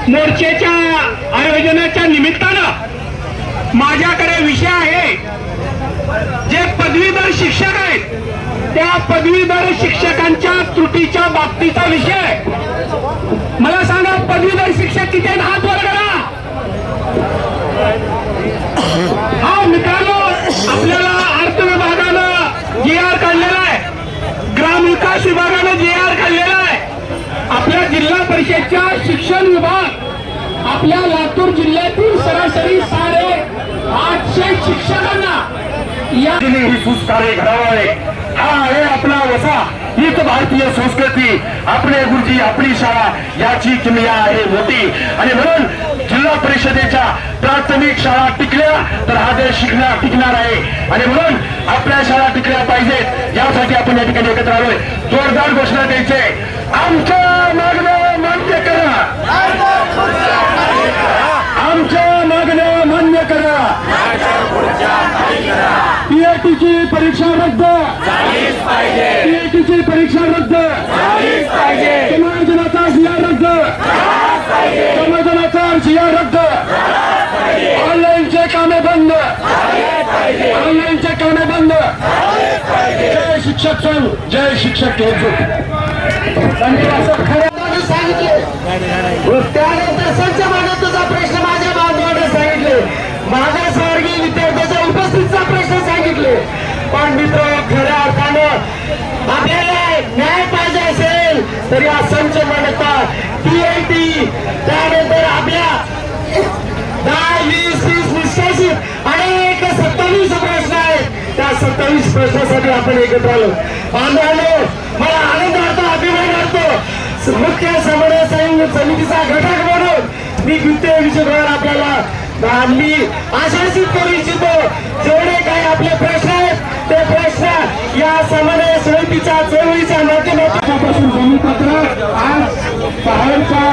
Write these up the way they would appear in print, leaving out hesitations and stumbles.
मोर्चेच्या आयोजनाच्या निमित्तानं माझ्याकडे विषय आहे। जे पदवीधर शिक्षक आहेत त्या पदवीधर शिक्षकांच्या त्रुटीच्या बाबतीचा विषय। मला सांगा, पदवीधर शिक्षक किती आहेत? हात वर करा। हा मित्रांनो, आपल्याला अर्थ विभागानं GR काढलेला आहे, ग्रामविकास विभागानं GR काढलेला आहे। आपल्या जिल्हा परिषदच्या शिक्षण विभाग आपल्या लातूर जिल्ह्यातील सरासरी 850 शिक्षकांना या ही सुस्कारे घडावे। हा आहे आपला वसा, हीच भारतीय संस्कृती, आपले गुरुजी आपली शाळा याची किमया आहे मोठी। आणि म्हणून जिल्हा परिषदेच्या प्राथमिक शाळा टिकल्या तर हा देश टिकणार आहे। आणि म्हणून आपल्या शाळा टिकल्या पाहिजेत यासाठी आपण या ठिकाणी एकत्र आलोय। जोरदार घोषणा द्यायचे, आमच्या मागण्या मान्य करा, आमच्या मागण्या मान्य करा। पीएटीची परीक्षा रद्द झालीच पाहिजे, पीएटीची परीक्षा रद्द झालीच पाहिजे, समाजनाचा GR रद्द झालाच पाहिजे, समाजनाचा GR रद्द झालाच पाहिजे, ऑनलाईनचे कामे बंद झालीच पाहिजे, ऑनलाईनचे कामे बंद झालीच पाहिजे। जय शिक्षक संघ, जय शिक्षक असं खरं सांगितले। त्यानंतर संच मान्यतेचा प्रश्न माझ्या बांधवाने सांगितले, मागासवर्गीय विद्यार्थ्याच्या उपस्थितीचा प्रश्न सांगितले। पण मित्र, खऱ्या अर्थानं आपल्याला न्याय पाहिजे असेल तर या संच मान्यता, PIT, त्यानंतर आपल्या 10, 20, 30 निष्कासित अनेक 27 प्रश्न आहेत। त्या 27 प्रश्नासाठी आपण एकत्र आलो। बांधवांनो, मला आनंद वाटतो, अभिमान वाटतो। मुख्य समन्वय समितीचा घटक म्हणून मी द्वितीय विषयावर आपल्याला मी आश्वासित करू इच्छितो, जेवढे काही आपले प्रश्न आहेत ते प्रश्न या समन्वय समितीच्या चळवळीच्या माध्यमातून भूमिपत्र आज बाहेरच्या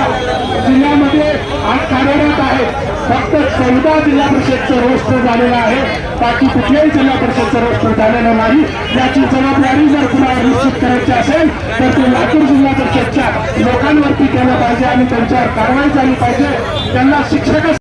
जिल्ह्यामध्ये आज कार्यरत आहे। फक्त 14 जिल्हा परिषदचं रोस्टर झालेलं आहे, बाकी कुठल्याही जिल्हा परिषदचं रोस्टर झालेलं नाही। याची जबाबदारी जर कुणाला निश्चित करायची असेल तर ते लातूर जिल्हा परिषदच्या लोकांवरती केलं पाहिजे आणि त्यांच्यावर कारवाई झाली पाहिजे। त्यांना शिक्षक